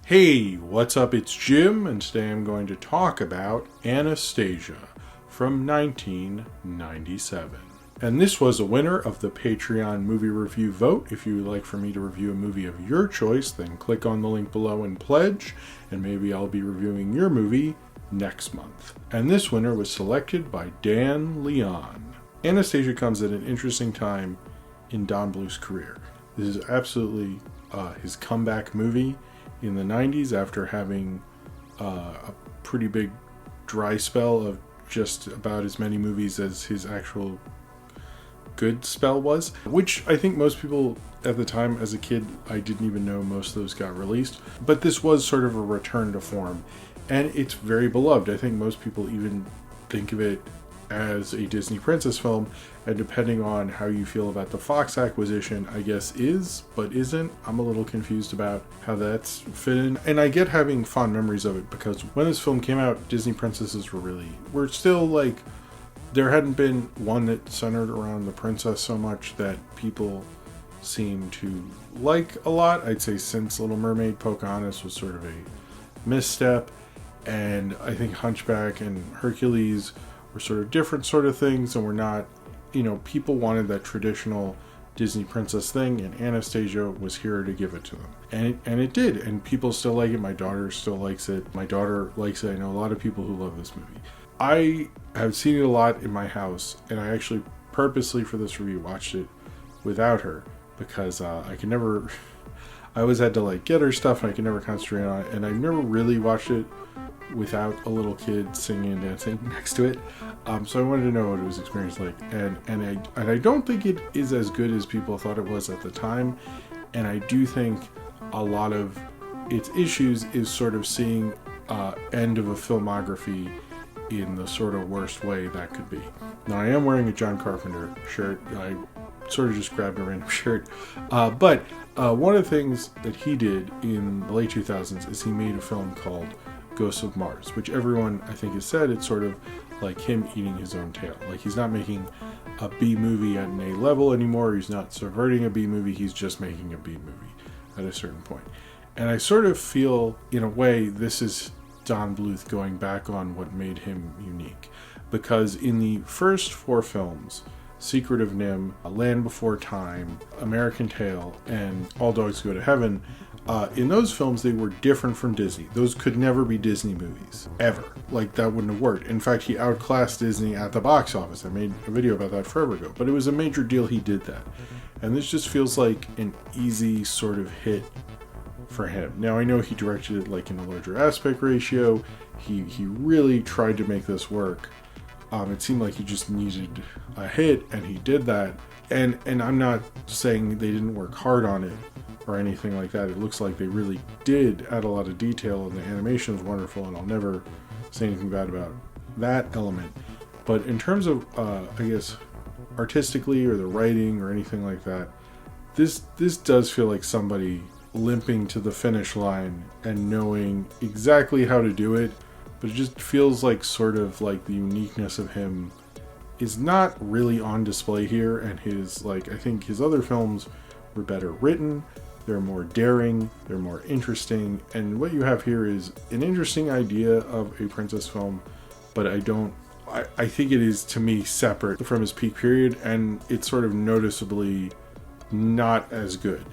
Hey, what's up? It's Jim, and today I'm going to talk about Anastasia from 1997. And this was a winner of the Patreon movie review vote. If you would like for me to review a movie of your choice, then click on the link below and pledge, and maybe I'll be reviewing your movie next month. And this winner was selected by Dan Leon. Anastasia comes at an interesting time in Don Bluth's career. This is absolutely his comeback movie in the 90s after having a pretty big dry spell of just about as many movies as his actual good spell was, which I think most people at the time, as a kid, I didn't even know most of those got released. But this was sort of a return to form, and it's very beloved. I think most people even think of it as a Disney princess film, and depending on how you feel about the Fox acquisition, I guess is, but isn't. I'm a little confused about how that's fit in, and I get having fond memories of it because when this film came out, Disney princesses were still like, there hadn't been one that centered around the princess so much that people seem to like a lot. I'd say since Little Mermaid, Pocahontas was sort of a misstep, and I think Hunchback and Hercules were sort of different sort of things, and we're not, people wanted that traditional Disney princess thing, and Anastasia was here to give it to them. And it did, and people still like it. My daughter still likes it. My daughter likes it. I know a lot of people who love this movie. I have seen it a lot in my house, and I actually purposely for this review watched it without her because I always had to get her stuff, and I could never concentrate on it, and I never really watched it without a little kid singing and dancing next to it. So I wanted to know what it was experienced like, and I don't think it is as good as people thought it was at the time, and I do think a lot of its issues is sort of seeing end of a filmography in the sort of worst way that could be. Now I am wearing a John Carpenter shirt. I sort of just grabbed a random shirt, but one of the things that he did in the late 2000s is he made a film called Ghosts of Mars, which everyone I think has said it's sort of like him eating his own tail. Like, he's not making a B movie at an A level anymore. He's not subverting a B movie. He's just making a B movie at a certain point. And I sort of feel, in a way, this is Don Bluth going back on what made him unique. Because in the first four films, Secret of Nim, Land Before Time, American Tail, and All Dogs Go to Heaven, in those films, they were different from Disney. Those could never be Disney movies, ever. That wouldn't have worked. In fact, he outclassed Disney at the box office. I made a video about that forever ago, but it was a major deal he did that. And this just feels like an easy sort of hit for him. Now, I know he directed it in a larger aspect ratio. He really tried to make this work. It seemed like he just needed a hit, and he did that. And I'm not saying they didn't work hard on it or anything like that. It looks like they really did add a lot of detail, and the animation is wonderful, and I'll never say anything bad about that element. But in terms of, I guess, artistically or the writing or anything like that, this does feel like somebody limping to the finish line and knowing exactly how to do it, but it just feels like sort of like the uniqueness of him is not really on display here, and I think his other films were better written, they're more daring, they're more interesting, and what you have here is an interesting idea of a princess film, but I think it is, to me, separate from his peak period, and it's sort of noticeably not as good.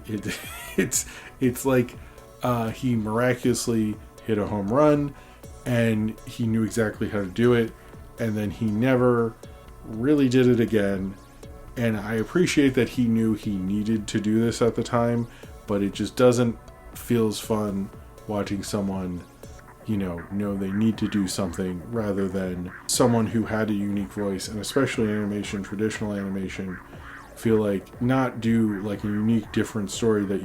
It's like he miraculously hit a home run, and he knew exactly how to do it, and then he never really did it again. And I appreciate that he knew he needed to do this at the time, but it just doesn't feel as fun watching someone, know they need to do something rather than someone who had a unique voice, and especially animation, traditional animation, feel like not do a unique different story that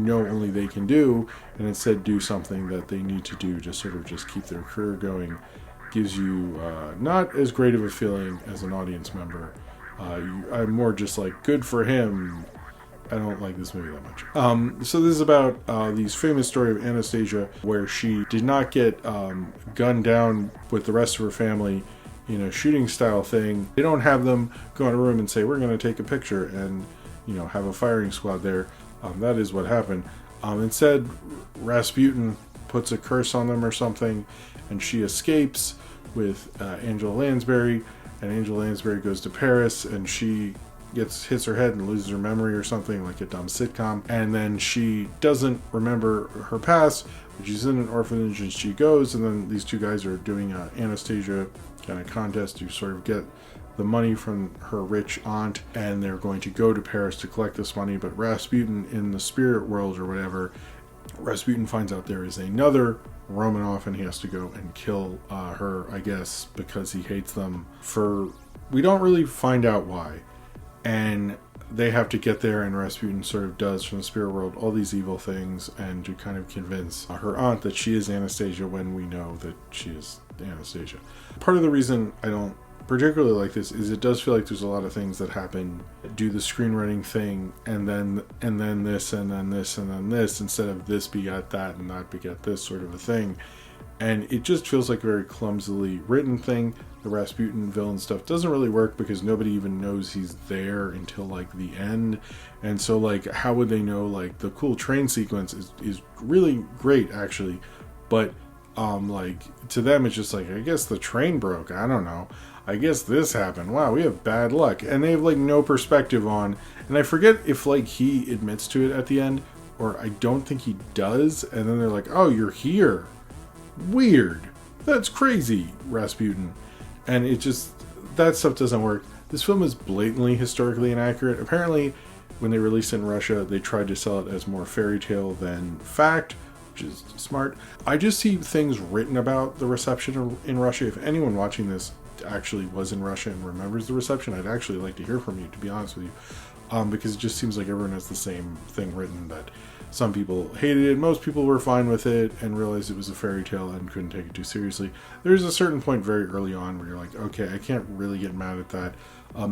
only they can do, and instead do something that they need to do to sort of just keep their career going. Gives you not as great of a feeling as an audience member. I'm more just good for him. I don't like this movie that much. So this is about the famous story of Anastasia, where she did not get gunned down with the rest of her family in a shooting style thing. They don't have them go in a room and say, we're going to take a picture and have a firing squad there. That is what happened. Instead, Rasputin puts a curse on them or something, and she escapes with Angela Lansbury, and Angela Lansbury goes to Paris, and she hits her head and loses her memory or something, like a dumb sitcom, and then she doesn't remember her past, but she's in an orphanage, and she goes, and then these two guys are doing a Anastasia kind of contest to sort of get the money from her rich aunt, and they're going to go to Paris to collect this money. But Rasputin, in the spirit world or whatever, Rasputin finds out there is another Romanov, and he has to go and kill her, I guess, because he hates them we don't really find out why. And they have to get there, and Rasputin sort of does, from the spirit world, all these evil things, and to kind of convince her aunt that she is Anastasia when we know that she is Anastasia. Part of the reason I don't particularly like this is it does feel like there's a lot of things that happen, do the screenwriting thing, and then this, and then this, and then this, instead of this begat that and that begat this sort of a thing. And it just feels like a very clumsily written thing. The Rasputin villain stuff doesn't really work because nobody even knows he's there until like the end. And so like, how would they know? Like, the cool train sequence is really great actually, but like, to them it's just like, I guess the train broke, I don't know, I guess this happened, wow, we have bad luck. And they have like no perspective on, and I forget if like he admits to it at the end, or I don't think he does, and then they're like, oh, you're here, weird, that's crazy, Rasputin. And it just, that stuff doesn't work. This film is blatantly historically inaccurate. Apparently, when they released it in Russia, they tried to sell it as more fairy tale than fact, which is smart. I just see things written about the reception in Russia. If anyone watching this actually was in Russia and remembers the reception, I'd actually like to hear from you, to be honest with you, because it just seems like everyone has the same thing written, that some people hated it, most people were fine with it, and realized it was a fairy tale and couldn't take it too seriously. There's a certain point very early on where you're like, okay, I can't really get mad at that.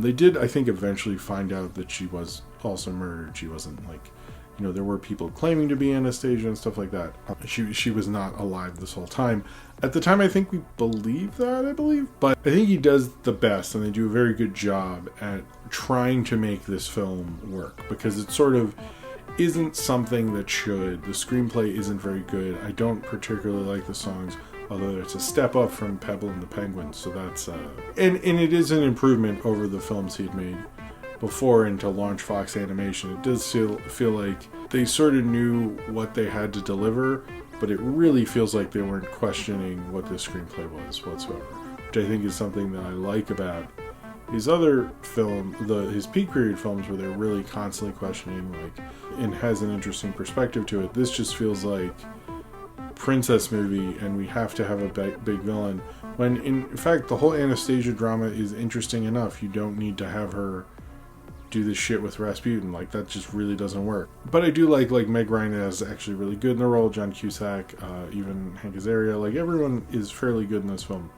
They did, I think, eventually find out that she was also murdered. She wasn't like, you know, there were people claiming to be Anastasia and stuff like that. She was not alive this whole time. At the time, I think we believed that, I believe. But I think he does the best, and they do a very good job at trying to make this film work, because it sort of isn't something that should. The screenplay isn't very good. I don't particularly like the songs, although it's a step up from Pebble and the Penguins, so that's and it is an improvement over the films he'd made before, and to launch Fox Animation. It does feel like they sort of knew what they had to deliver, but it really feels like they weren't questioning what the screenplay was whatsoever, which I think is something that I like about his other film, his peak period films, where they're really constantly questioning, like, and has an interesting perspective to it. This just feels like princess movie, and we have to have a big villain, when in fact the whole Anastasia drama is interesting enough. You don't need to have her do this shit with Rasputin. Like, that just really doesn't work. But I do like Meg Ryan is actually really good in the role, John Cusack, even Hank Azaria, like, everyone is fairly good in this film.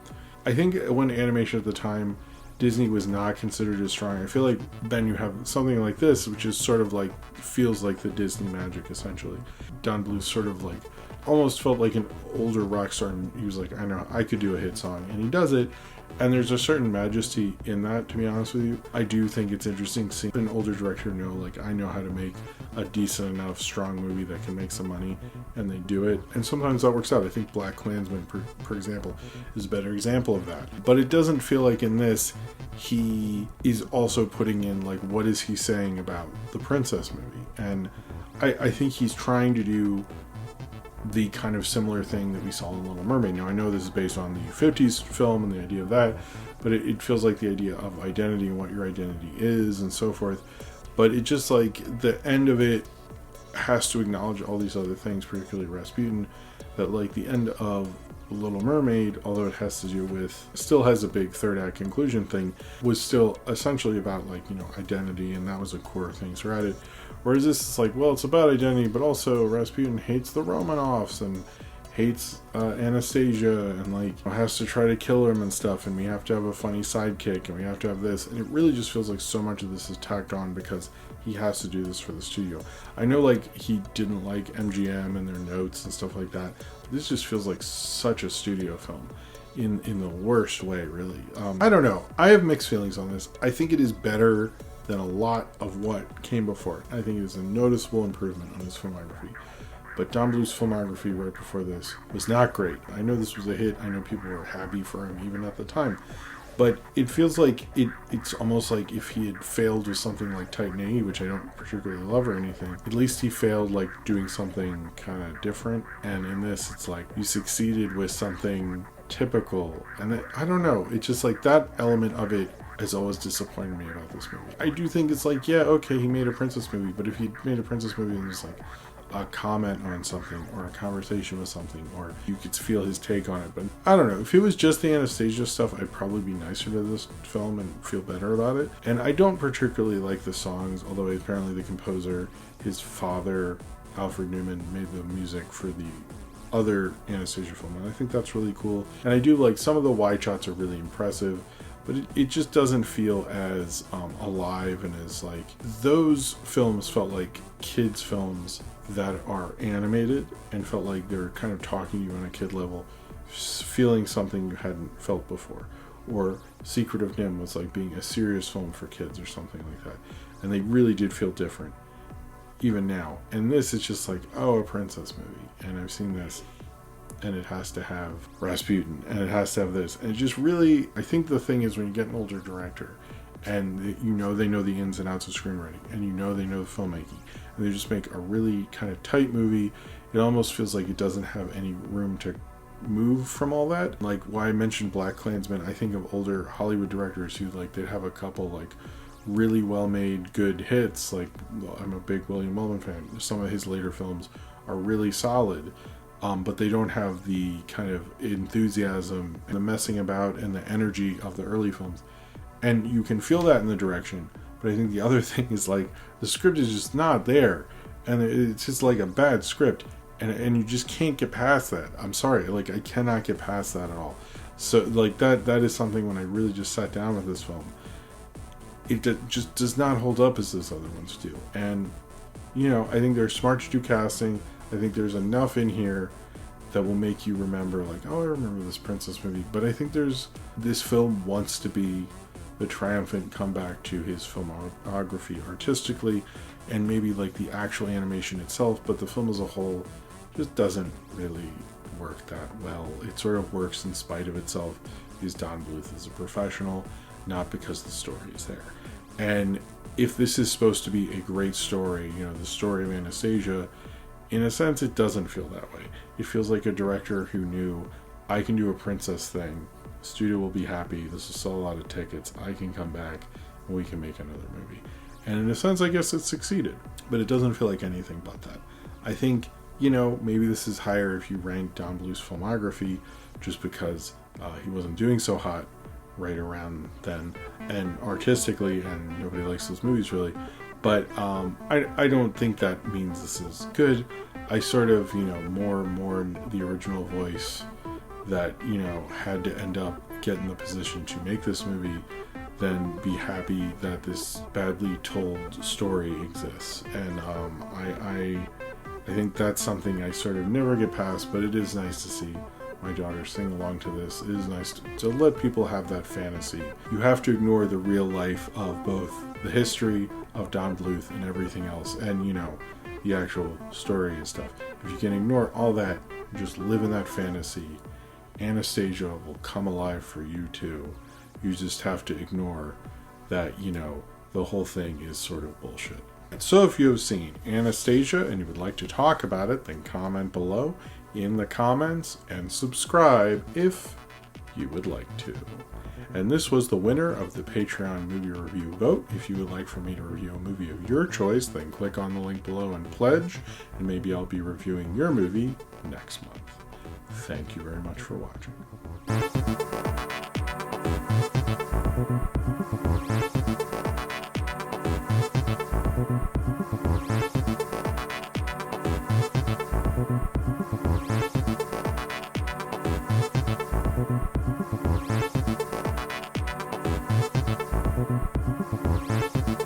I think when animation at the time, Disney was not considered as strong. I feel like then you have something like this, which is sort of like, feels like the Disney magic, essentially. Don Bluth sort of like, almost felt like an older rock star, and he was like, I know, I could do a hit song, and he does it. And there's a certain majesty in that, to be honest with you. I do think it's interesting seeing an older director know, like, I know how to make a decent enough, strong movie that can make some money, and they do it. And sometimes that works out. I think Black Klansman, for example, is a better example of that. But it doesn't feel like in this, he is also putting in, like, what is he saying about the princess movie? And I think he's trying to do the kind of similar thing that we saw in Little Mermaid. Now, I know this is based on the 50s film and the idea of that, but it feels like the idea of identity and what your identity is and so forth. But it just, like, the end of it has to acknowledge all these other things, particularly Rasputin, that, like, the end of Little Mermaid, although it has to do with, still has a big third act conclusion thing, was still essentially about, like, you know, identity, and that was a core thing throughout it. Whereas this is like, well, it's about identity, but also Rasputin hates the Romanovs and hates Anastasia, and, like, has to try to kill him and stuff, and we have to have a funny sidekick, and we have to have this, and it really just feels like so much of this is tacked on because he has to do this for the studio. I know, like, he didn't like MGM and their notes and stuff like that, but this just feels like such a studio film in the worst way, really. I don't know. I have mixed feelings on this. I think it is better than a lot of what came before. I think it is a noticeable improvement on his filmography. But Don Bluth's filmography right before this was not great. I know this was a hit. I know people were happy for him even at the time. But it feels like it's almost like if he had failed with something like Titan A, which I don't particularly love or anything, at least he failed like doing something kind of different. And in this, it's like you succeeded with something typical. And I don't know. It's just like that element of it has always disappointed me about this movie. I do think it's like, yeah, okay, he made a princess movie. But if he made a princess movie and it was like a comment on something or a conversation with something, or you could feel his take on it. But I don't know, if it was just the Anastasia stuff, I'd probably be nicer to this film and feel better about it. And I don't particularly like the songs, although apparently the composer, his father Alfred Newman, made the music for the other Anastasia film, and I think that's really cool. And I do like some of the wide shots are really impressive, but it just doesn't feel as alive, and as like those films felt like kids films that are animated and felt like they were kind of talking to you on a kid level, feeling something you hadn't felt before. Or Secret of Nim was like being a serious film for kids or something like that, and they really did feel different even now. And this is just like, oh, a princess movie, and I've seen this, and it has to have Rasputin, and it has to have this, and it just really, I think the thing is when you get an older director and they know the ins and outs of screenwriting, and they know the filmmaking, and they just make a really kind of tight movie, it almost feels like it doesn't have any room to move from all that. Like why I mentioned Black Klansman, I think of older Hollywood directors who like they'd have a couple like really well made good hits. Like I'm a big William Wellman fan. Some of his later films are really solid, but they don't have the kind of enthusiasm and the messing about and the energy of the early films. And you can feel that in the direction. But I think the other thing is like the script is just not there, and it's just like a bad script, and you just can't get past that. I'm sorry, like I cannot get past that at all. So like that is something when I really just sat down with this film, it just does not hold up as those other ones do. And I think they're smart to do casting. I think there's enough in here that will make you remember like, oh, I remember this princess movie. But I think this film wants to be the triumphant comeback to his filmography artistically, and maybe like the actual animation itself, but the film as a whole just doesn't really work that well. It sort of works in spite of itself because Don Bluth is a professional, not because the story is there. And if this is supposed to be a great story, the story of Anastasia, in a sense it doesn't feel that way. It feels like a director who knew, I can do a princess thing, studio will be happy, this will sell a lot of tickets, I can come back and we can make another movie. And in a sense, I guess it succeeded, but it doesn't feel like anything but that. I think, maybe this is higher if you rank Don Bluth's filmography, just because he wasn't doing so hot right around then, and artistically, and nobody likes those movies really. But I don't think that means this is good. I sort of, more the original voice that, had to end up getting the position to make this movie than be happy that this badly told story exists. And I think that's something I sort of never get past, but it is nice to see my daughter sing along to this. It is nice to let people have that fantasy. You have to ignore the real life of both the history of Don Bluth and everything else, and the actual story and stuff. If you can ignore all that, just live in that fantasy, Anastasia will come alive for you too. You just have to ignore that, the whole thing is sort of bullshit. So if you have seen Anastasia and you would like to talk about it, then comment below in the comments and subscribe if you would like to. And this was the winner of the Patreon movie review vote. If you would like for me to review a movie of your choice, then click on the link below and pledge, and maybe I'll be reviewing your movie next month. Thank you very much for watching.